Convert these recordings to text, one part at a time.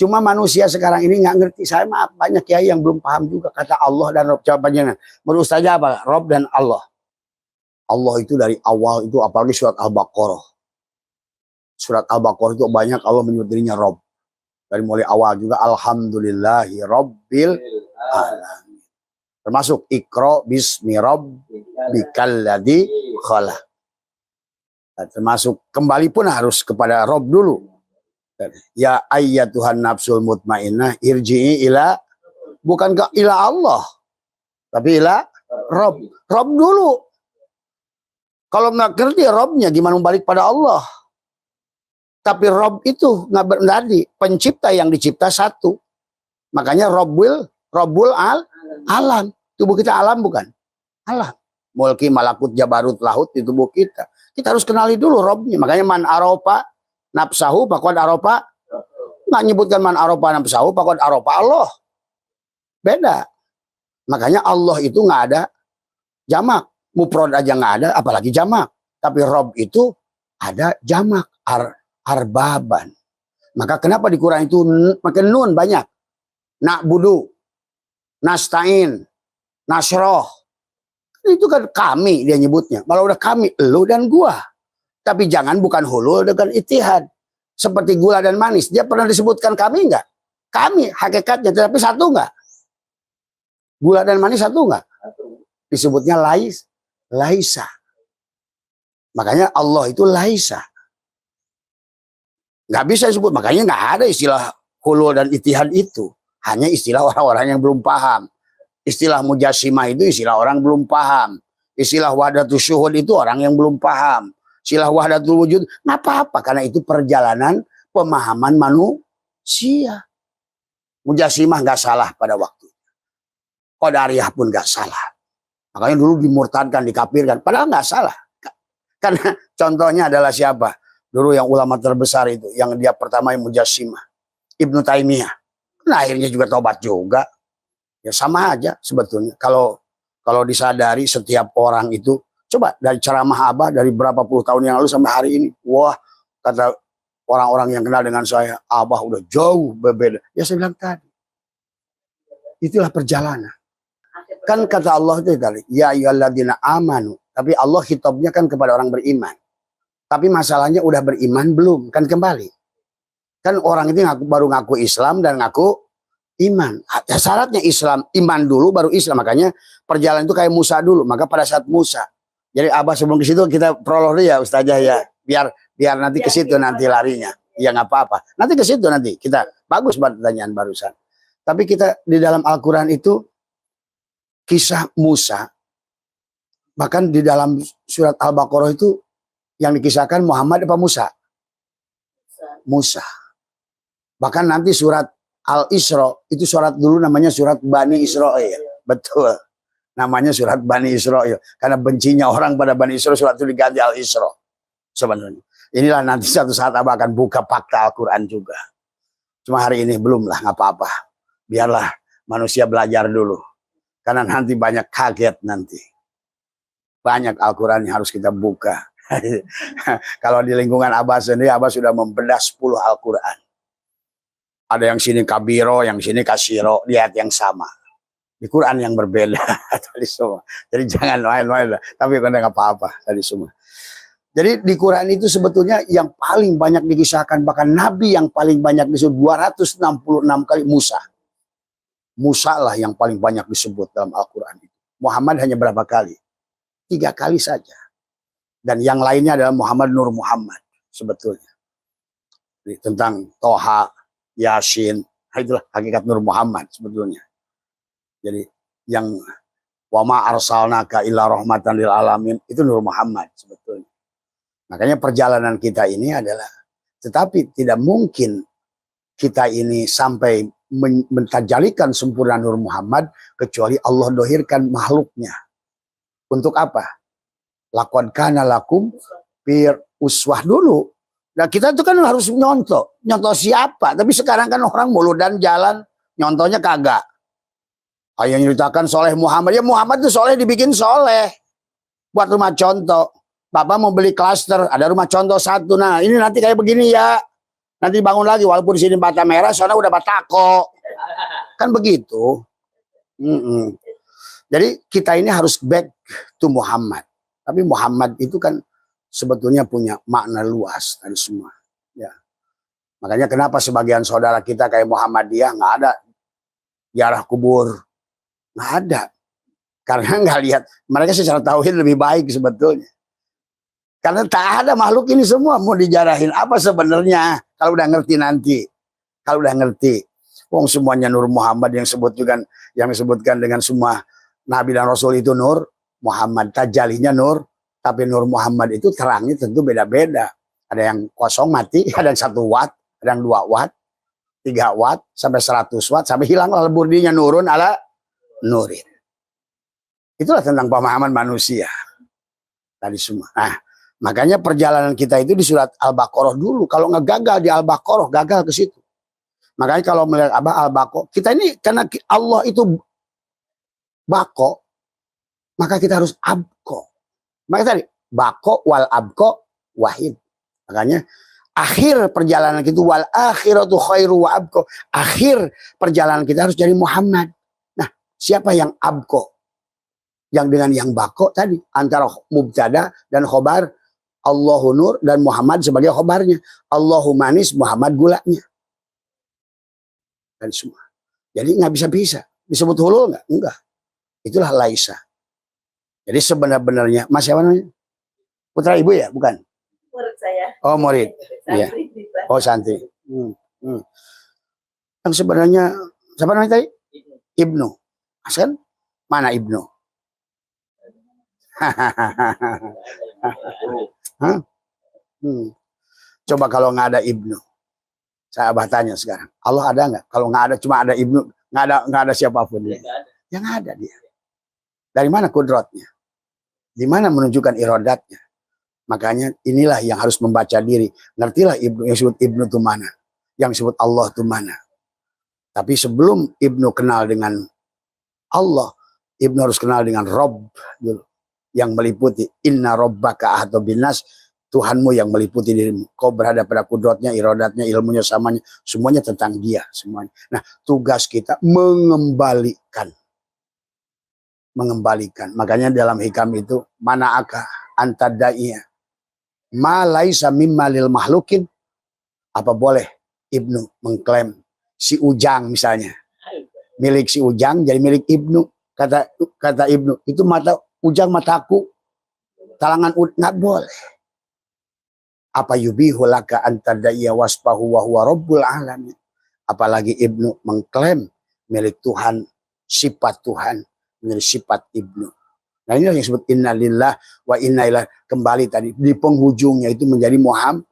Cuma manusia sekarang ini nggak ngerti. Saya maaf, banyak kiai yang belum paham juga kata Allah dan Rob. Jawabannya menurut saya apa? Rob dan Allah. Allah itu dari awal itu, apalagi surat Al-Baqarah. Surat Al-Baqarah itu banyak Allah menyebut dirinya Rob. Dari mulai awal juga Alhamdulillahi Rabbil Alamin. Termasuk Iqra bismi rabbikal ladzi khalaq. Termasuk kembali pun harus kepada Rob dulu. Ya ayyatuhan nafsul mutmainnah irji'i ila, bukan ke ila Allah, tapi ila Rob. Rob dulu. Kalau nggak ngerti Robnya gimana balik pada Allah. Tapi Rob itu nggak berarti pencipta, yang dicipta satu. Makanya Robbul alam. Tubuh kita alam bukan? Alam. Mulki malakut jabarut lahut di tubuh kita. Kita harus kenali dulu Robnya. Makanya man aropa nafsahu faqad aropa, nggak nyebutkan man aropa nafsahu faqad aropa Allah. Beda. Makanya Allah itu nggak ada jamak. Mufrad aja nggak ada, apalagi jamak. Tapi Rob itu ada jamak, arbaban. Maka kenapa di Quran itu makin nun banyak? Na'budu, nasta'in, nasroh. Itu kan kami dia nyebutnya. Kalau udah kami, lu dan gua. Tapi jangan bukan hulul dengan itihad. Seperti gula dan manis. Dia pernah disebutkan kami enggak? Kami hakikatnya, tapi satu enggak? Gula dan manis satu enggak? Disebutnya laisa. Makanya Allah itu laisa. Nggak bisa disebut. Makanya nggak ada istilah hulul dan itihad itu. Hanya istilah orang-orang yang belum paham. Istilah mujassimah itu istilah orang belum paham. Istilah wahdatus syuhud itu orang yang belum paham. Istilah wahdatul wujud, nggak apa-apa. Karena itu perjalanan pemahaman manusia. Mujassimah nggak salah pada waktu. Qadariyah pun nggak salah. Makanya dulu dimurtadkan, dikafirkan. Padahal nggak salah. Karena contohnya adalah siapa? Dulu yang ulama terbesar itu. Yang dia pertama yang mujassimah. Ibnu Taimiyah. Nah akhirnya juga tobat juga. Ya sama aja sebetulnya. Kalau disadari setiap orang itu. Coba dari ceramah Abah dari berapa puluh tahun yang lalu sampai hari ini. Wah kata orang-orang yang kenal dengan saya. Abah udah jauh berbeda. Ya saya bilang tadi. Itulah perjalanan. Kan kata Allah itu tadi. Ya ayyuhalladzina amanu. Tapi Allah khitabnya kan kepada orang beriman. Tapi masalahnya udah beriman belum? Kan kembali. Kan orang itu baru ngaku Islam dan ngaku iman. Syaratnya Islam, iman dulu baru Islam. Makanya perjalanan itu kayak Musa dulu. Maka pada saat Musa. Jadi Abah sebelum ke situ kita prolog ya Ustazah ya. Biar nanti ke situ nanti larinya. Ya nggak apa-apa. Nanti ke situ nanti kita. Bagus pertanyaan barusan. Tapi kita di dalam Al-Quran itu kisah Musa. Bahkan di dalam surat Al-Baqarah itu yang dikisahkan Muhammad apa Musa? Musa. Bahkan nanti surat Al-Isra itu surat dulu namanya surat Bani Israil. Betul. Namanya surat Bani Israil. Karena bencinya orang pada Bani Israil, surat itu diganti Al-Isra. Sebenarnya. Inilah nanti satu saat Abah akan buka fakta Al-Quran juga. Cuma hari ini belum lah, nggak apa-apa. Biarlah manusia belajar dulu. Karena nanti banyak kaget nanti. Banyak Al-Quran yang harus kita buka. Kalau di lingkungan Abah sendiri, Abah sudah membedah 10 Al-Quran. Ada yang sini kabiro, yang sini kasiro, lihat yang sama. Di Quran yang berbeda tadi semua. Jadi jangan main-main lah. Tapi kan nggak apa-apa tadi semua. Jadi di Quran itu sebetulnya yang paling banyak dikisahkan, bahkan Nabi yang paling banyak disebut 266 kali Musa. Musa lah yang paling banyak disebut dalam Al-Quran itu. Muhammad hanya berapa kali? 3 kali saja. Dan yang lainnya adalah Muhammad Nur Muhammad sebetulnya. Jadi, tentang Toha, Yasin, itulah hakikat Nur Muhammad sebetulnya. Jadi yang wama arsalnaka illa rahmatan lil alamin itu Nur Muhammad sebetulnya. Makanya perjalanan kita ini adalah, tetapi tidak mungkin kita ini sampai mentajalikan sempurna Nur Muhammad kecuali Allah dohirkan makhluknya. Untuk apa? Laqad kana lakum fir uswah dulu. Nah kita itu kan harus nyontoh. Nyontoh siapa? Tapi sekarang kan orang mulut dan jalan, nyontohnya kagak. Yang nyeritakan soleh Muhammad. Ya Muhammad itu soleh dibikin soleh. Buat rumah contoh. Bapak mau beli klaster. Ada rumah contoh 1. Nah ini nanti kayak begini ya. Nanti bangun lagi walaupun di sini bata merah, sana udah batako. Kan begitu. Jadi kita ini harus back to Muhammad. Tapi Muhammad itu kan sebetulnya punya makna luas dari semua. Ya. Makanya kenapa sebagian saudara kita kayak Muhammadiyah nggak ada ziarah kubur, nggak ada. Karena nggak lihat, mereka secara tauhid lebih baik sebetulnya. Karena tak ada makhluk ini semua mau dijarahin apa sebenarnya kalau udah ngerti nanti. Kalau udah ngerti, wong semuanya Nur Muhammad yang disebutkan dengan semua Nabi dan Rasul itu Nur Muhammad, tajalinya Nur, tapi Nur Muhammad itu terangnya tentu beda-beda. Ada yang kosong mati, ada yang 1 watt, ada yang 2 watt, 3 watt, sampai 100 watt, sampai hilang burdinya nurun ala nurin. Itulah tentang pemahaman manusia tadi semua. Nah, makanya perjalanan kita itu di surat Al-Baqarah dulu. Kalau nggak gagal di Al-Baqarah, gagal ke situ. Makanya kalau melihat Al-Baqarah, kita ini karena Allah itu bako, maka kita harus abko. Maka tadi bako wal abko wahid. Makanya akhir perjalanan kita wal akhiratu khairu wa abko. Akhir perjalanan kita harus jadi Muhammad. Nah, siapa yang abko? Yang dengan yang bako tadi antara mubtada dan khobar, Allahu nur dan Muhammad sebagai khobarnya, Allahu manis, Muhammad gulanya, dan semua. Jadi nggak bisa disebut hulul nggak? Enggak. Itulah laisa. Jadi sebenarnya Mas siapa namanya? Putra ibu ya, bukan? Murid saya. Oh murid. Iya. Oh santri. Yang sebenarnya siapa namanya tadi? Ibnu. Asal mana Ibnu? Coba kalau nggak ada Ibnu, saya abah tanya sekarang, Allah ada nggak? Kalau nggak ada, cuma ada Ibnu, nggak ada siapapun dia. Yang ada dia. Dari mana kudratnya? Di mana menunjukkan iradatnya? Makanya inilah yang harus membaca diri. Ngertilah Ibnu, yang disebut Ibnu itu mana, yang disebut Allah itu mana. Tapi sebelum Ibnu kenal dengan Allah, Ibnu harus kenal dengan Rob dulu. Yang meliputi inna rabbaka ahata binas, Tuhanmu yang meliputi dirimu. Kau berada pada kudratnya, iradatnya, ilmunya, samanya, semuanya tentang dia semuanya. Nah, tugas kita mengembalikan. Makanya dalam hikam itu mana aka antadaiya ma laisa mimma lil mahlukin. Apa boleh Ibnu mengklaim si Ujang misalnya, milik si Ujang jadi milik Ibnu. Kata Ibnu, itu mata Ujang mataku, talangan nggak boleh. Apa yubihu laka antadaiya waspahu wa huwa rabbul alamin. Apalagi Ibnu mengklaim milik Tuhan, sifat Tuhan menjadi sifat Ibnu. Nah ini yang disebut inna lillah wa inna ilaihi, kembali tadi di penghujungnya itu menjadi Muhammad.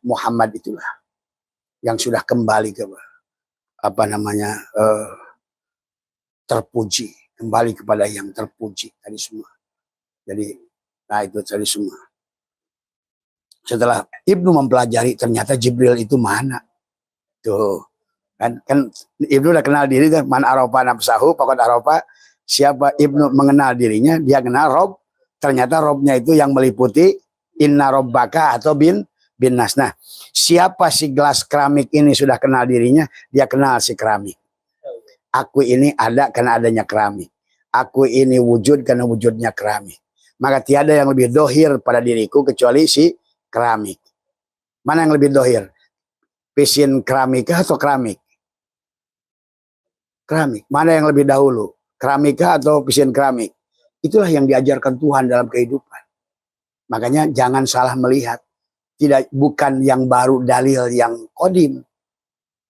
Muhammad itulah yang sudah kembali ke terpuji, kembali kepada yang terpuji tadi semua. Jadi nah itu tadi semua. Setelah Ibnu mempelajari ternyata Jibril itu mana? Tuh. Kan Ibnu udah kenal diri kan, man arafa nafsahu faqad arafa. Siapa Ibnu mengenal dirinya, dia kenal Rob. Ternyata Robnya itu yang meliputi inna rabbaka atau bin nas. Nah, siapa si gelas keramik ini sudah kenal dirinya, dia kenal si keramik. Aku ini ada karena adanya keramik. Aku ini wujud karena wujudnya keramik. Maka tiada yang lebih dohir pada diriku kecuali si keramik. Mana yang lebih dohir? Pisin keramik atau keramik? Keramik. Mana yang lebih dahulu? Keramika atau pisin keramik? Itulah yang diajarkan Tuhan dalam kehidupan. Makanya jangan salah melihat. Bukan yang baru dalil yang kodim.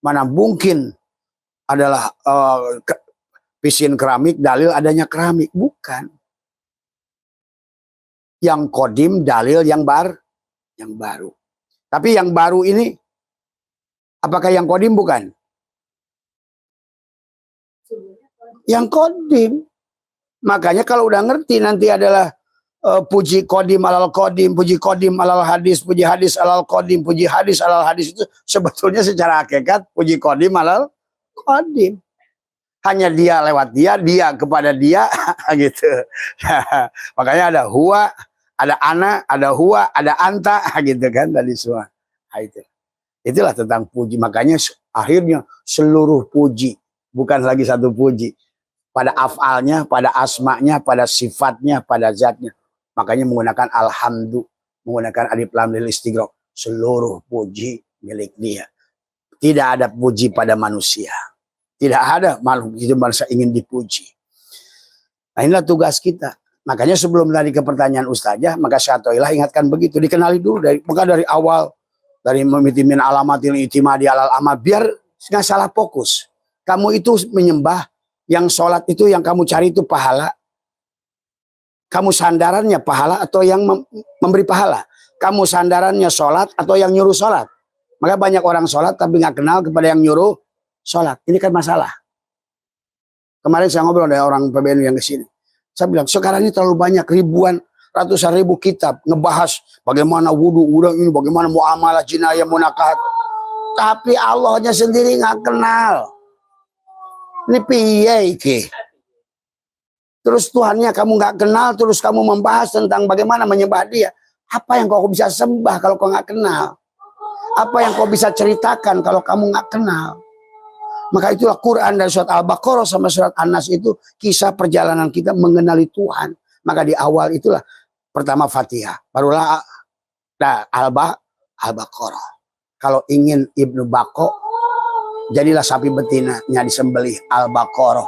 Mana mungkin adalah pisin keramik dalil adanya keramik. Bukan. Yang kodim dalil yang baru. Tapi yang baru ini apakah yang kodim? Bukan. Yang kodim. Makanya kalau udah ngerti nanti adalah puji kodim alal kodim, puji kodim alal hadis, puji hadis alal kodim, puji hadis alal hadis, itu sebetulnya secara hakikat puji kodim alal kodim. Hanya dia lewat dia kepada dia gitu. Makanya ada huwa, ada ana, ada huwa, ada anta gitu kan tadi semua. Nah, itu. Itulah tentang puji. Makanya akhirnya seluruh puji, bukan lagi satu puji, pada afalnya, pada asmanya, pada sifatnya, pada zatnya. Makanya menggunakan alhamdulillah, menggunakan alif lam lil istighraq. Seluruh puji milik dia. Tidak ada puji pada manusia. Tidak ada makhluk hidup merasa ingin dipuji. Nah, inilah tugas kita. Makanya sebelum tadi ke pertanyaan Ustazah, maka Syatoilah ingatkan begitu. Dikenali dulu dari awal. Dari memitimin alamatil itimadi alal amal. Biar nggak salah fokus. Kamu itu menyembah, yang sholat itu yang kamu cari itu pahala. Kamu sandarannya pahala atau yang memberi pahala. Kamu sandarannya sholat atau yang nyuruh sholat. Maka banyak orang sholat tapi nggak kenal kepada yang nyuruh sholat. Ini kan masalah. Kemarin saya ngobrol dengan orang PBNU yang kesini. Saya bilang sekarang ini terlalu banyak, ribuan, ratusan ribu kitab ngebahas bagaimana wudhu, ini bagaimana muamalah, jinayah, munakahat. Tapi Allahnya sendiri nggak kenal. Ini piye iki? Terus Tuhannya kamu nggak kenal, terus kamu membahas tentang bagaimana menyembah dia. Apa yang kau bisa sembah kalau kau nggak kenal? Apa yang kau bisa ceritakan kalau kamu nggak kenal? Maka itulah Quran dan surat Al-Baqarah sama surat An-Nas itu kisah perjalanan kita mengenali Tuhan. Maka di awal itulah pertama Fatihah, barulah Al-Baqarah. Kalau ingin Ibnu Bako, jadilah sapi betinanya disembelih Al-Baqarah,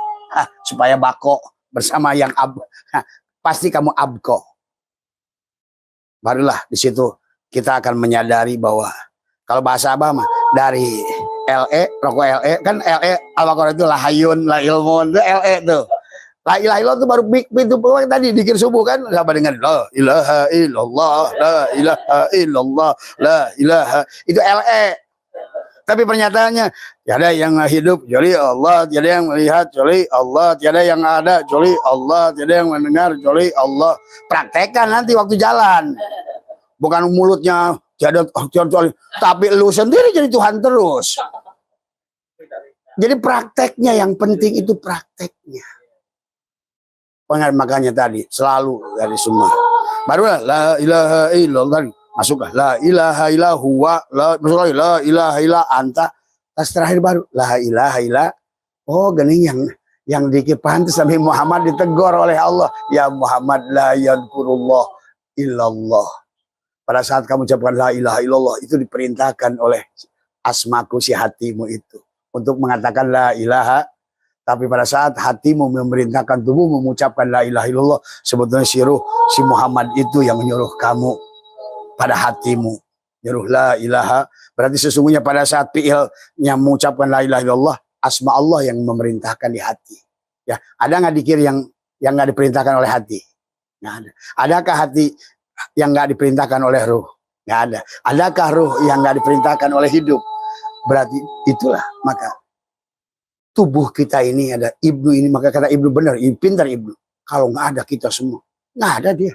supaya Bako bersama yang pasti kamu abko. Barulah di situ kita akan menyadari bahwa kalau bahasa Abah mah dari rokok kan Al-Baqarah itu lahayun, la ilmun, itu tuh. La ilaha illallah itu baru pintu peluang tadi dikir subuh kan, sama dengan la ilaha illallah, la ilaha illallah, la ilaha. Itu Tapi pernyataannya tiada yang hidup kecuali Allah, tiada yang melihat kecuali Allah, tiada yang ada kecuali Allah, tiada yang mendengar kecuali Allah. Praktekkan nanti waktu jalan. Bukan mulutnya tiada kecuali, tapi lu sendiri jadi Tuhan terus. Jadi prakteknya yang penting itu prakteknya. Makanya tadi selalu dari semua. Barulah la ilaha illallah masuklah la ilaha illa huwa la ilaha illa anta. Tas terakhir baru la ilaha illa. Oh gini yang dikir pantas sampai Muhammad ditegur oleh Allah, ya Muhammad la yadkurullah illallah. Pada saat kamu ucapkan la ilaha illallah itu diperintahkan oleh asmaku si hatimu itu untuk mengatakan la ilaha. Tapi pada saat hatimu memerintahkan tubuhmu mengucapkan la ilaha illallah, sebetulnya si Muhammad itu yang menyuruh kamu pada hatimu. Nyuruh la ilaha, berarti sesungguhnya pada saat fi'ilnya mengucapkan la ilaha illallah, asma Allah yang memerintahkan di hati. Ya, ada nggak dikir yang nggak diperintahkan oleh hati? Nggak ada. Adakah hati yang nggak diperintahkan oleh ruh? Nggak ada. Adakah ruh yang nggak diperintahkan oleh hidup? Berarti itulah maka tubuh kita ini ada Ibnu ini, maka kata Ibnu benar, pintar Ibnu. Kalau nggak ada kita semua, nggak ada dia,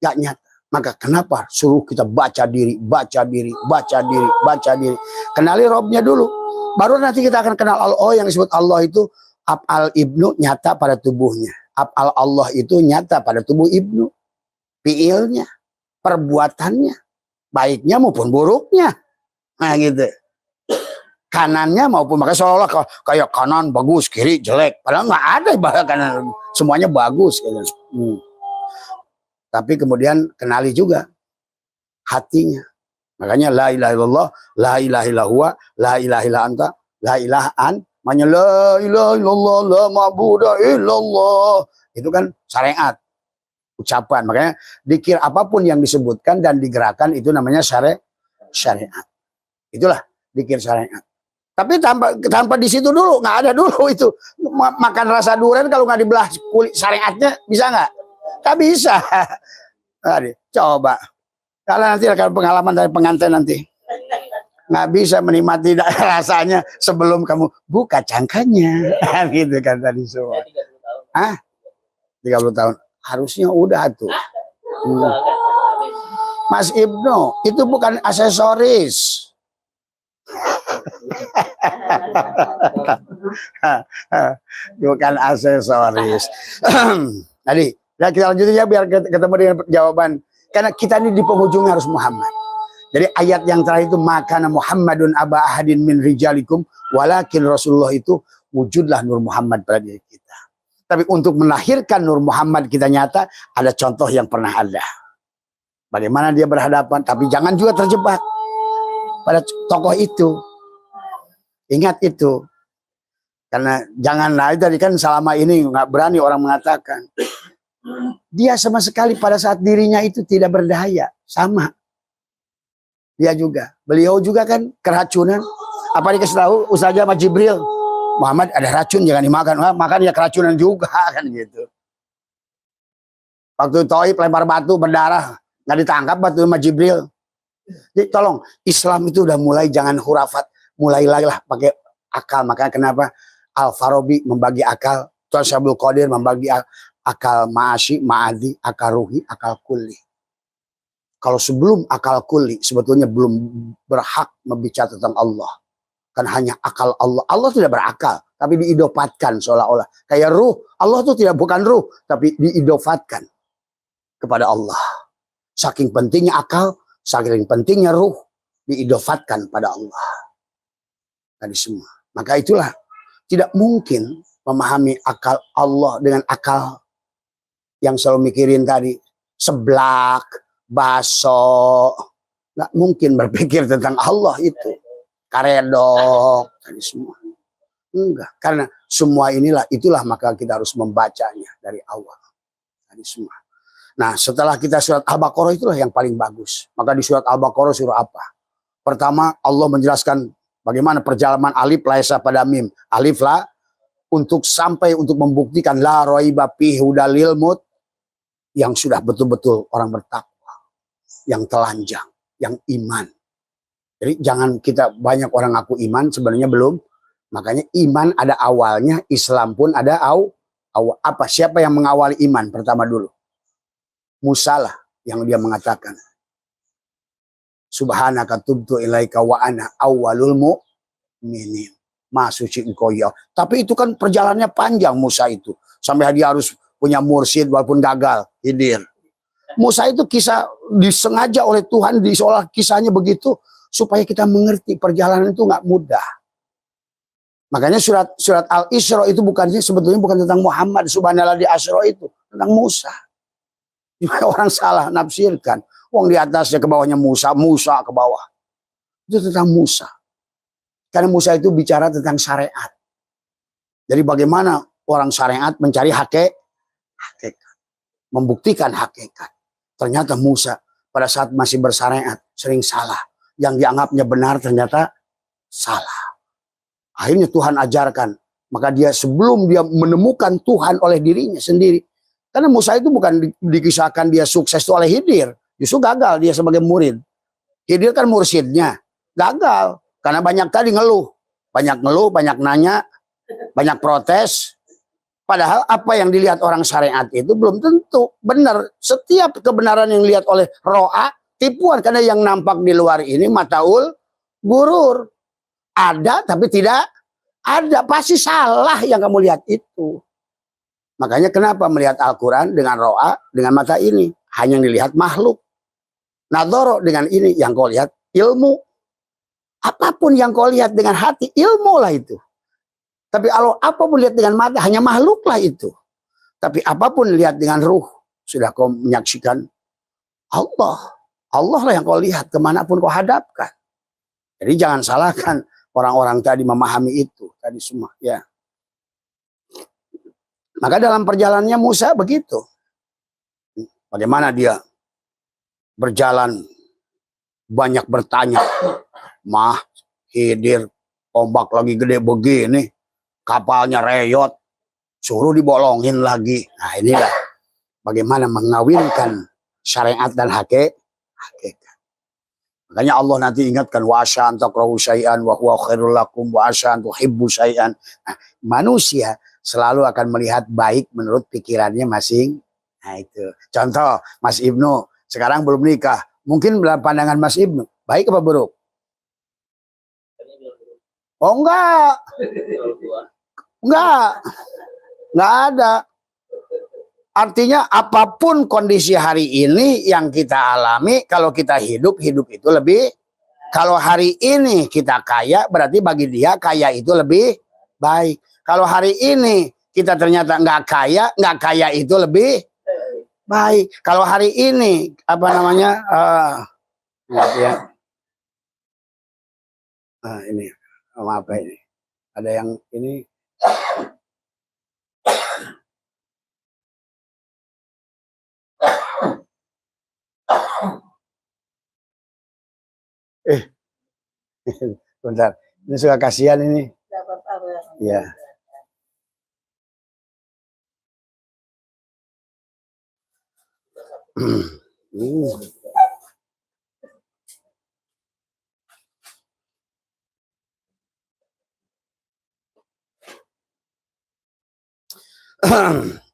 nggak nyata. Maka kenapa suruh kita baca diri, baca diri, baca diri, baca diri. Kenali Robnya dulu, baru nanti kita akan kenal Allah. Oh, yang disebut Allah itu af'al Ibnu nyata pada tubuhnya. Af'al Allah itu nyata pada tubuh Ibnu. Fi'ilnya, perbuatannya, baiknya maupun buruknya. Nah gitu. Kanannya maupun, makanya seolah-olah kayak kanan bagus, kiri jelek. Padahal nggak ada bahkan kanan, semuanya bagus. Gitu. Tapi kemudian kenali juga hatinya. Makanya la ilaha illallah, la ilaha illallah, la ilaha illa anta, la ilaha an. Makanya la ilaha illallah, la ma'budu illallah. Itu kan syariat, ucapan. Makanya dikir apapun yang disebutkan dan digerakkan itu namanya syariat. Itulah dikir syariat. Tapi tanpa di situ dulu, nggak ada dulu itu. Makan rasa durian kalau nggak dibelah kulit syariatnya, bisa nggak? Nggak bisa. Coba. Kalau nanti akan pengalaman dari pengantin nanti. Nggak bisa menikmati rasanya sebelum kamu buka cangkanya. Gitu kan tadi semua. 30 tahun. Harusnya udah tuh. Mas Ibnu, itu bukan aksesoris. Bukan aksesoris. Tadi kita lanjutin ya biar ketemu dengan jawaban. Karena kita ini di penghujungnya harus Muhammad. Jadi ayat yang terakhir itu maka Muhammadun aba ahadin min rijalikum walakin Rasulullah itu wujudlah Nur Muhammad pada diri kita. Tapi untuk melahirkan Nur Muhammad kita nyata ada contoh yang pernah ada. Bagaimana dia berhadapan, tapi jangan juga terjebak pada tokoh itu. Ingat itu. Karena janganlah tadi kan selama ini nggak berani orang mengatakan. Dia sama sekali pada saat dirinya itu tidak berdaya. Sama. Dia juga. Beliau juga kan keracunan. Apa dikasih tahu Ustazah sama Jibril? Muhammad ada racun jangan dimakan. Wah, makan ya keracunan juga kan gitu. Waktu Taif lempar batu berdarah. Nggak ditangkap batu sama Jibril. Jadi tolong Islam itu udah mulai jangan hurafat. Mulailah lah pakai akal. Makanya kenapa Al-Farabi membagi akal. Tuan Syabul Qadir membagi akal ma'asyi, ma'adi, akal ruhi, akal kulli. Kalau sebelum akal kulli sebetulnya belum berhak membicara tentang Allah. Kan hanya akal Allah. Allah tidak berakal, tapi diidopatkan seolah-olah. Kayak ruh, Allah itu tidak bukan ruh, tapi diidofatkan kepada Allah. Saking pentingnya akal, saking pentingnya ruh, diidofatkan pada Allah. Tadi semua. Maka itulah, tidak mungkin memahami akal Allah dengan akal yang selalu mikirin tadi. Seblak, baso, nggak mungkin berpikir tentang Allah itu. Karedok, tadi semua. Enggak, karena semua itulah maka kita harus membacanya dari awal. Tadi semua. Nah, setelah kita surat Al-Baqarah itulah yang paling bagus. Maka di surat Al-Baqarah surah apa? Pertama, Allah menjelaskan bagaimana perjalanan alif laisa pada mim. Alif la untuk sampai untuk membuktikan la raiba fihi hudalil mut yang sudah betul-betul orang bertakwa, yang telanjang, yang iman. Jadi jangan kita banyak orang ngaku iman sebenarnya belum. Makanya iman ada awalnya, Islam pun ada apa? Siapa yang mengawali iman pertama dulu? Musa lah yang dia mengatakan Subhanaka tubtu ilaika wa ana awwalul mu'minin. Maha suci engkau ya. Tapi itu kan perjalanannya panjang Musa itu. Sampai dia harus punya mursyid walaupun gagal. Khidir. Musa itu kisah disengaja oleh Tuhan, diseolah kisahnya begitu supaya kita mengerti perjalanan itu nggak mudah. Makanya surat Al-Isra itu sebetulnya bukan tentang Muhammad subhanallah di Asra itu, tentang Musa. Orang salah nafsirkan. Wong di atasnya ke bawahnya Musa, Musa ke bawah. Itu tentang Musa. Karena Musa itu bicara tentang syariat. Jadi bagaimana orang syariat mencari hakikat. Membuktikan hakikat. Ternyata Musa pada saat masih bersyariat sering salah. Yang dianggapnya benar ternyata salah. Akhirnya Tuhan ajarkan. Maka dia sebelum dia menemukan Tuhan oleh dirinya sendiri. Karena Musa itu bukan dikisahkan dia sukses oleh Khidir. Justru gagal dia sebagai murid. Khidir kan mursyidnya. Gagal. Karena banyak tadi ngeluh. Banyak ngeluh, banyak nanya, banyak protes. Padahal apa yang dilihat orang syariat itu belum tentu benar. Setiap kebenaran yang dilihat oleh ro'a, tipuan. Karena yang nampak di luar ini mataul gurur. Ada tapi tidak ada. Pasti salah yang kamu lihat itu. Makanya kenapa melihat Al-Quran dengan ro'a, dengan mata ini. Hanya yang dilihat makhluk. Nadhoro dengan ini yang kau lihat ilmu. Apapun yang kau lihat dengan hati, ilmu lah itu. Tapi kalau apapun lihat dengan mata, hanya makhluk lah itu. Tapi apapun lihat dengan ruh, sudah kau menyaksikan Allah. Allah lah yang kau lihat, kemanapun kau hadapkan. Jadi jangan salahkan orang-orang tadi memahami itu. Tadi semua, ya. Maka dalam perjalanannya Musa begitu. Bagaimana dia berjalan, banyak bertanya. Mah, Khidir, ombak lagi gede begini, kapalnya reyot, suruh dibolongin lagi. Nah inilah bagaimana mengawinkan syariat dan hakikat. Makanya Allah nanti ingatkan wa asya an takrahu syai'an wa huwa khairul lakum wa asya an tuhibbu syai'an. Nah, manusia selalu akan melihat baik menurut pikirannya masing. Nah itu. Contoh, Mas Ibnu sekarang belum nikah. Mungkin dalam pandangan Mas Ibnu, baik apa buruk? Oh enggak. Enggak ada. Artinya apapun kondisi hari ini yang kita alami, kalau kita hidup itu lebih, kalau hari ini kita kaya, berarti bagi dia kaya itu lebih baik. Kalau hari ini kita ternyata nggak kaya itu lebih baik. Kalau hari ini apa namanya ini maaf ini ada yang ini bentar, ini suka kasihan ini. Ya.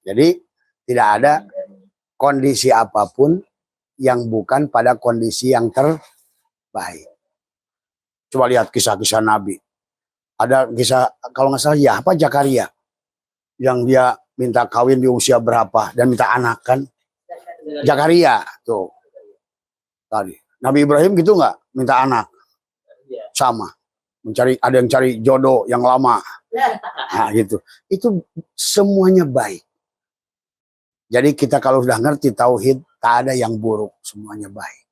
Jadi tidak ada kondisi apapun yang bukan pada kondisi yang terbaik. Coba lihat kisah-kisah Nabi. Ada kisah, kalau nggak salah ya apa, Zakaria, yang dia minta kawin di usia berapa dan minta anak kan. Zakaria tuh tadi. Nabi Ibrahim gitu nggak, minta anak. Sama, ada yang cari jodoh yang lama. Nah gitu. Itu semuanya baik. Jadi kita kalau sudah ngerti tauhid, tak ada yang buruk, semuanya baik.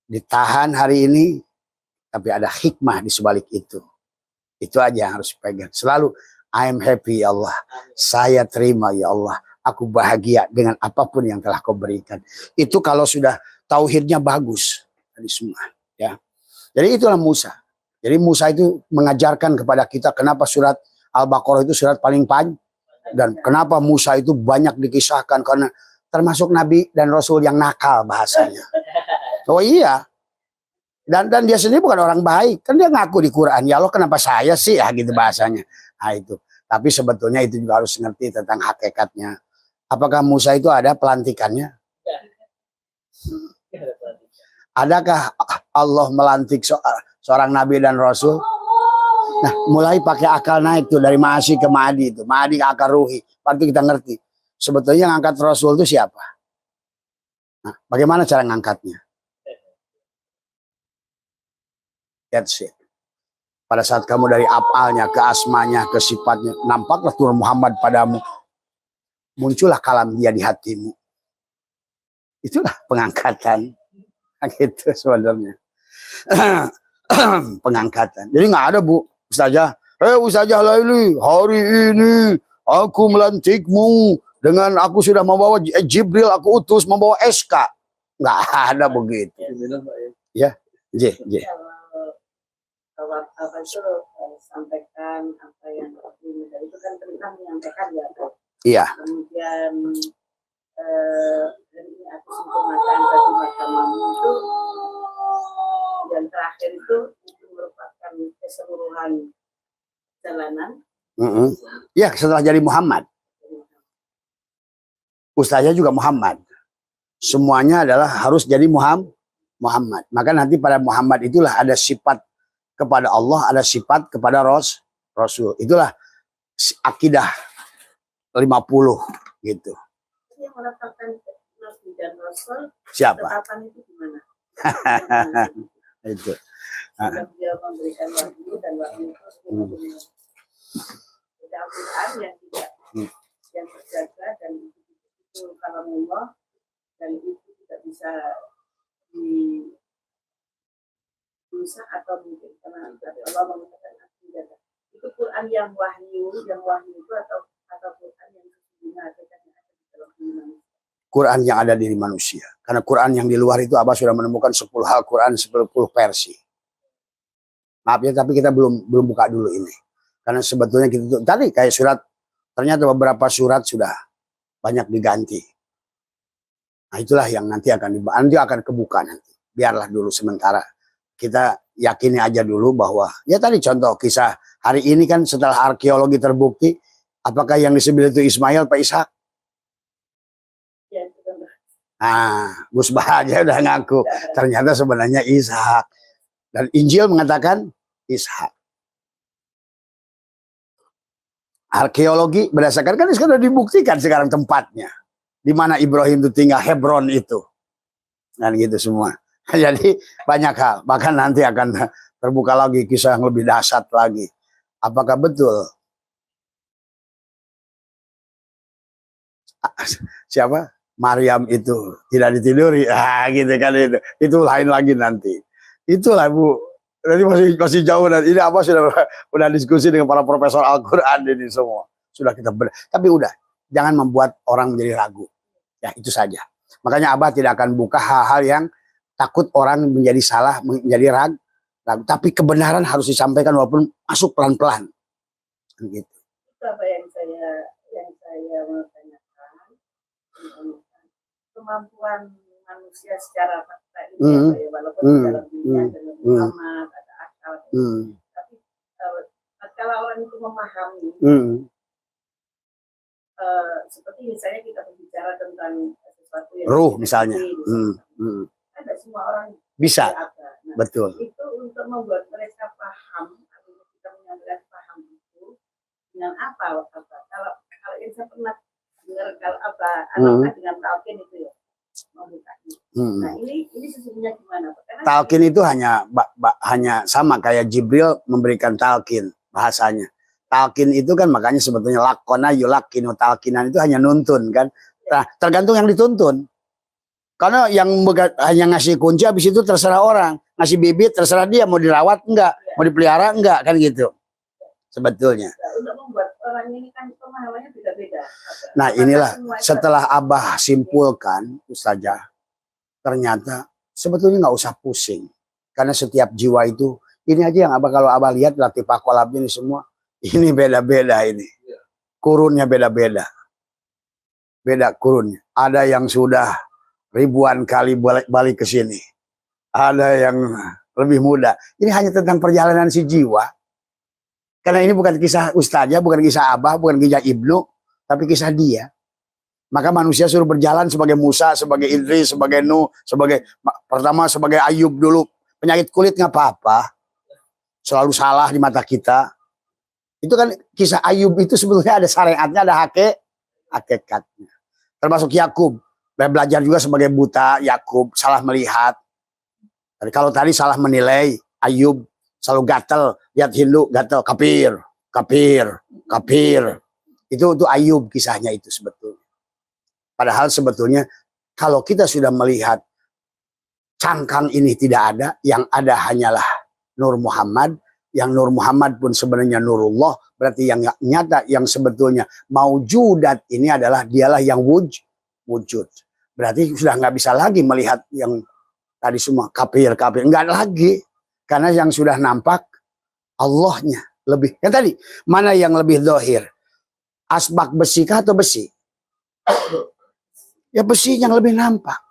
Ditahan hari ini, tapi ada hikmah di sebalik itu. Itu aja yang harus pegang. Selalu, I am happy ya Allah. Saya terima ya Allah. Aku bahagia dengan apapun yang telah kau berikan. Itu kalau sudah tauhidnya bagus. Tadi semua. Ya. Jadi itulah Musa. Jadi Musa itu mengajarkan kepada kita kenapa surat Al-Baqarah itu surat paling panjang. Dan kenapa Musa itu banyak dikisahkan. Karena termasuk Nabi dan Rasul yang nakal bahasanya. Oh iya. Dan dia sendiri bukan orang baik. Kan dia ngaku di Quran. Ya Allah kenapa saya sih ya gitu bahasanya. Nah itu. Tapi sebetulnya itu juga harus ngerti tentang hakikatnya. Apakah Musa itu ada pelantikannya? Adakah Allah melantik seorang Nabi dan Rasul? Nah mulai pakai akal naik tuh. Dari Ma'asi ke Ma'adi itu. Ma'adi ke akal ruhi. Waktu kita ngerti. Sebetulnya yang angkat Rasul itu siapa? Nah, bagaimana cara ngangkatnya? That's it. Pada saat kamu dari apalnya ke asmanya ke sifatnya, nampaklah Tuhan Muhammad padamu, muncullah kalam dia di hatimu. Itulah pengangkatan. Gitu sebenarnya. Pengangkatan. Jadi nggak ada Bu Ustazah. Ustazah Laili, hari ini aku melantikmu dengan aku sudah membawa Jibril, aku utus membawa SK. Nggak ada begitu. Ya, J. Apa itu sampaikan apa yang itu kan tentang menyampaikan ya. Iya. Kemudian ini aku sempurnakan tadi mahkamamu itu yang terakhir itu merupakan keseluruhan jalanan. Ya setelah jadi Muhammad. Ustaznya juga Muhammad. Semuanya adalah harus jadi Muhammad. Maka nanti pada Muhammad itulah ada sifat kepada Allah, ada sifat kepada Rasul. Itulah akidah 50 gitu. Yang menetapkan Nabi dan Rasul, siapa? itu gimana? Itu. Dia memberikan wahyu dan wahyu itu Al-Quran yang tidak yang terjaga dan itu kalau Allah dan itu tidak bisa bisa atau mungkin karena dari Allah mengatakan itu Quran yang wahyu itu atau Quran yang sesungguhnya ada di dalam manusia. Quran yang ada di manusia. Karena Quran yang di luar itu Abah sudah menemukan 10 hal Quran, 10 versi. Maaf ya, tapi kita belum buka dulu ini. Karena sebetulnya kita tadi kayak surat, ternyata beberapa surat sudah banyak diganti. Nah itulah yang nanti akan kebuka nanti. Biarlah dulu sementara. Kita yakini aja dulu bahwa ya tadi contoh kisah hari ini kan setelah arkeologi terbukti apakah yang disebut itu Ismail Pak Ishak? Ya, nah, Gus Bah aja udah ngaku ternyata sebenarnya Ishak dan Injil mengatakan Ishak. Arkeologi berdasarkan kan sudah dibuktikan sekarang tempatnya di mana Ibrahim itu tinggal, Hebron itu. Dan gitu semua. Jadi banyak hal. Bahkan nanti akan terbuka lagi kisah yang lebih dahsyat lagi. Apakah betul siapa? Maryam itu tidak ditiduri? Gitu kan itu. Itu lain lagi nanti. Itulah Bu. Nanti masih jauh dan ini apa sudah diskusi dengan para profesor Al-Qur'an ini semua. Sudah kita tapi udah jangan membuat orang menjadi ragu. Ya itu saja. Makanya Abah tidak akan buka hal-hal yang takut orang menjadi salah, menjadi ragu. Tapi kebenaran harus disampaikan walaupun masuk pelan-pelan. Gitu. Itu apa yang saya mau tanyakan. Kemampuan manusia secara fakta ini ya, walaupun dalam dunia ada Muhammad, ada akal. Tapi kalau orang itu memahami seperti misalnya kita berbicara tentang sesuatu yang ruh misalnya, ada semua orang bisa, nah, betul. Itu untuk membuat mereka paham, artinya kita menyampaikan paham itu dengan apa? Kalau yang saya pernah dengar kalau apa dengan talqin itu ya, nah ini sesungguhnya gimana? Karena talqin itu hanya sama kayak Jibril memberikan talqin bahasanya. Talqin itu kan makanya sebetulnya lakona yulakinu, talqinan itu hanya nuntun kan. Nah, tergantung yang dituntun. Karena yang hanya ngasih kunci habis itu terserah orang, ngasih bibit terserah dia mau dirawat enggak, mau dipelihara enggak kan gitu. Sebetulnya. Untuk membuat orang ini kan pemahamannya beda-beda. Nah, inilah setelah Abah simpulkan Ustazah, ternyata sebetulnya nggak usah pusing. Karena setiap jiwa itu ini aja yang kalau Abah lihat latifah kolabnya ini semua ini beda-beda ini. Kurunnya beda-beda. Beda kurunnya. Ada yang sudah ribuan kali balik ke sini. Ada yang lebih muda. Ini hanya tentang perjalanan si jiwa. Karena ini bukan kisah Ustazah, bukan kisah Abah, bukan kisah Ibnu, tapi kisah dia. Maka manusia suruh berjalan sebagai Musa, sebagai Idris, sebagai Nuh, pertama sebagai Ayub dulu. Penyakit kulit nggak apa-apa. Selalu salah di mata kita. Itu kan kisah Ayub itu sebetulnya ada syariatnya, ada hakikatnya. Termasuk Yakub. Belajar juga sebagai buta, Yakub salah melihat. Kalau tadi salah menilai, Ayub selalu gatel, lihat Hindu gatel, kafir. Itu Ayub kisahnya itu sebetulnya. Padahal sebetulnya kalau kita sudah melihat cangkang ini tidak ada, yang ada hanyalah Nur Muhammad, yang Nur Muhammad pun sebenarnya Nurullah, berarti yang nyata, yang sebetulnya maujudat ini adalah dialah yang wujud. Berarti sudah nggak bisa lagi melihat yang tadi semua kafir, nggak lagi. Karena yang sudah nampak Allahnya lebih. Yang tadi, mana yang lebih zahir? Asbak besi kah atau besi? Ya besi yang lebih nampak.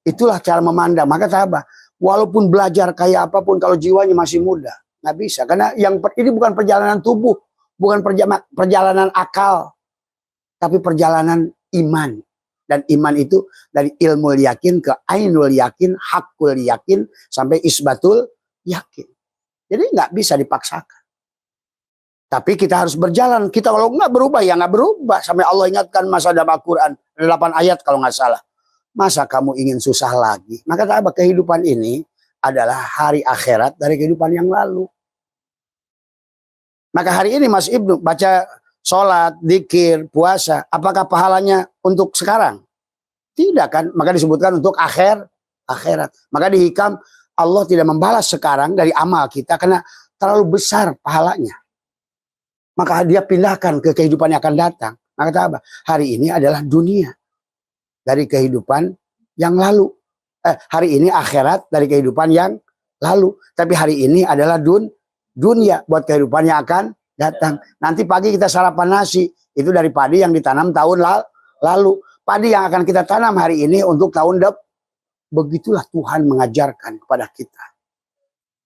Itulah cara memandang. Maka sahabat, walaupun belajar kayak apapun kalau jiwanya masih muda, nggak bisa. Karena ini bukan perjalanan tubuh, bukan perjalanan akal, tapi perjalanan iman. Dan iman itu dari ilmu yakin ke ainul yakin, hakul yakin, sampai isbatul yakin. Jadi nggak bisa dipaksakan. Tapi kita harus berjalan. Kita kalau nggak berubah, ya nggak berubah. Sampai Allah ingatkan masa dalam Al-Quran. 8 ayat kalau nggak salah. Masa kamu ingin susah lagi? Maka kehidupan ini adalah hari akhirat dari kehidupan yang lalu. Maka hari ini Mas Ibnu baca sholat, dzikir, puasa. Apakah pahalanya untuk sekarang? Tidak kan? Maka disebutkan untuk akhirat. Maka di Hikam Allah tidak membalas sekarang dari amal kita karena terlalu besar pahalanya. Maka dia pindahkan ke kehidupan yang akan datang. Maka hari ini adalah dunia dari kehidupan yang lalu. Hari ini akhirat dari kehidupan yang lalu. Tapi hari ini adalah dunia buat kehidupan yang akan datang. Nanti pagi kita sarapan nasi. Itu dari padi yang ditanam tahun lalu. Padi yang akan kita tanam hari ini untuk tahun depan. Begitulah Tuhan mengajarkan kepada kita.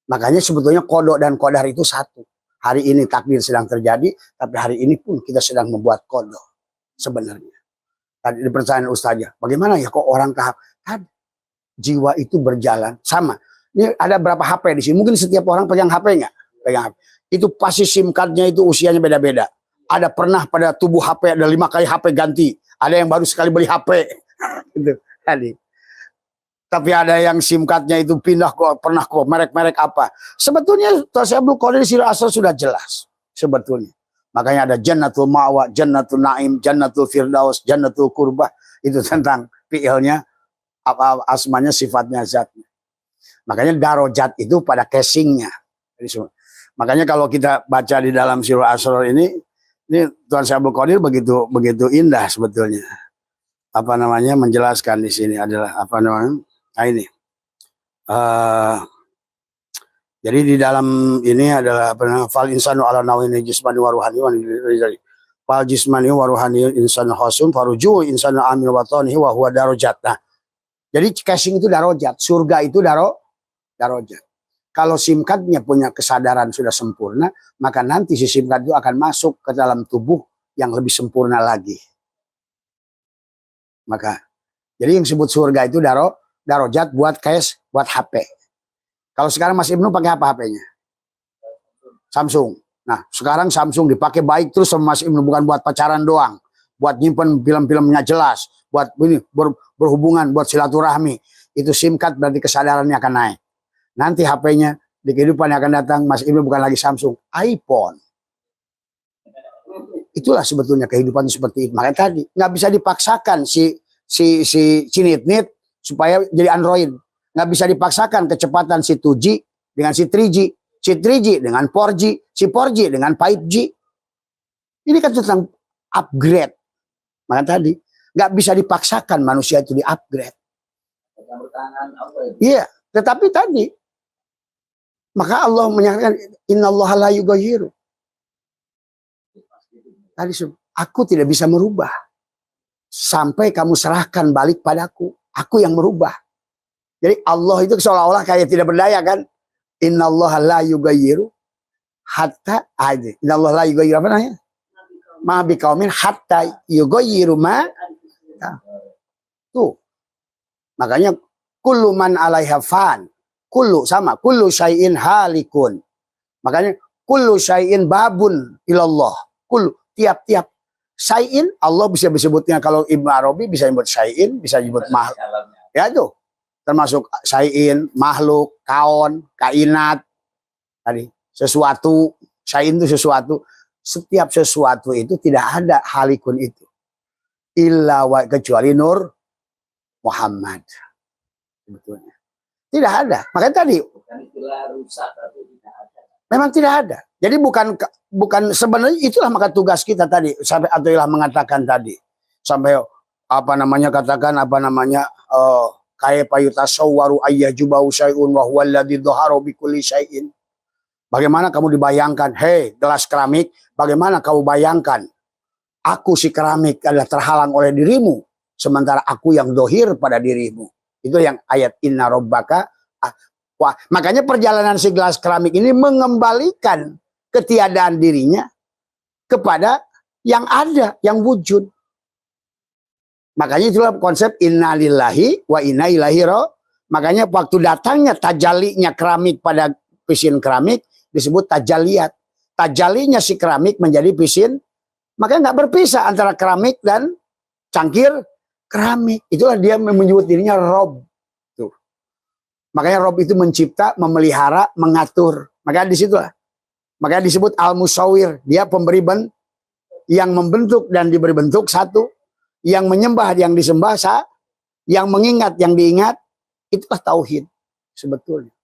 Makanya sebetulnya kodok dan kodar itu satu. Hari ini takdir sedang terjadi, tapi hari ini pun kita sedang membuat kodok sebenarnya. Tadi di pertanyaan Ustazah, bagaimana ya kok orang tahap tadi jiwa itu berjalan sama. Ini ada berapa HP di sini? Mungkin setiap orang pegang HP nggak? Pegang HP. Itu pasti SIM cardnya itu usianya beda-beda. Ada pernah pada tubuh HP ada 5 kali HP ganti. Ada yang baru sekali beli HP. Gitu. Tadi. Tapi ada yang SIM cardnya itu pindah pernah ke merek-merek apa. Sebetulnya Tuan Abdul Qadir Sirah Asrar sudah jelas. Sebetulnya. Makanya ada Jannatul Ma'wa, Jannatul Naim, Jannatul Firdaus, Jannatul Qurbah. Itu tentang fi'ilnya, asmanya, sifatnya, zatnya. Makanya darajat itu pada casingnya. Makanya kalau kita baca di dalam Sirah Asrar ini Tuan Abdul Qadir begitu indah sebetulnya. Apa namanya menjelaskan di sini adalah apa namanya? Nah ini. Jadi di dalam ini adalah apa namanya? Fal insanu ala nawini jismani wa ruhani fal jismani wa ruhani insanu khasum faruju insanu amin wa tanihi wa huwa darajat. Nah, jadi casing itu darajat, surga itu darajat. Kalau SIM card-nya punya kesadaran sudah sempurna, maka nanti si SIM card itu akan masuk ke dalam tubuh yang lebih sempurna lagi. Maka jadi yang disebut surga itu darajat buat case, buat HP. Kalau sekarang Mas Ibnu pakai apa HP-nya? Samsung. Nah, sekarang Samsung dipakai baik terus sama Mas Ibnu, bukan buat pacaran doang, buat nyimpen film-filmnya jelas, buat ini berhubungan, buat silaturahmi. Itu SIM card berarti kesadarannya akan naik. Nanti HP-nya di kehidupan yang akan datang Mas Ibnu bukan lagi Samsung, iPhone. Itulah sebetulnya kehidupan seperti itu. Makanya tadi nggak bisa dipaksakan si cinit-nit supaya jadi Android. Nggak bisa dipaksakan kecepatan si 2G dengan si 3G, si 3G dengan 4G, si 4G dengan 5G. Ini kan tentang upgrade. Makanya tadi nggak bisa dipaksakan manusia itu di-upgrade. Iya, tetapi tadi maka Allah menyatakan innallaha la yughayyiru. Tadi aku tidak bisa merubah sampai kamu serahkan balik padaku. Aku yang merubah. Jadi Allah itu seolah-olah kayak tidak berdaya kan? Innallaha la yughayyiru hatta innallaha la yughayyiru apa namanya? Ma biqaumin hatta yughayyiru ma. Tuh. Makanya kullu man 'alaiha fan. Kullu sama, kullu syai'in halikun. Makanya kullu syai'in babun ilallah. Kullu tiap-tiap syai'in Allah bisa disebutnya, kalau Ibnu Arabi bisa disebut syai'in, bisa disebut makhluk. Ya itu. Termasuk syai'in, makhluk, kaon, kainat. Tadi sesuatu, syai'in itu sesuatu. Setiap sesuatu itu tidak ada halikun itu. Illa wa kecuali Nur Muhammad. Sebetulnya. Tidak ada. Makanya tadi memang tidak ada. Jadi bukan sebenarnya itulah maka tugas kita tadi sampai Athaillah mengatakan tadi sampai apa namanya katakan apa namanya kaifa yutasawwaru ayyajubau syai'un wa huwa alladzi dhahara bi kulli syai'in. Bagaimana kamu dibayangkan, hei gelas keramik, bagaimana kamu bayangkan aku si keramik adalah terhalang oleh dirimu sementara aku yang dohir pada dirimu. Itu yang ayat inna rabbaka. Wah, makanya perjalanan si gelas keramik ini mengembalikan ketiadaan dirinya kepada yang ada, yang wujud. Makanya itulah konsep inna lillahi wa inna ilaihi raji'un. Makanya waktu datangnya tajalinya keramik pada pisin keramik disebut tajaliat. Tajalinya si keramik menjadi pisin, makanya nggak berpisah antara keramik dan cangkir keramik. Itulah dia menyebut dirinya Rob. Tuh. Makanya Rob itu mencipta, memelihara, mengatur. Makanya disitulah. Makanya disebut Al-Musawwir. Dia pemberi yang membentuk dan diberi bentuk satu. Yang menyembah, yang disembah, yang mengingat, yang diingat. Itulah tauhid sebetulnya.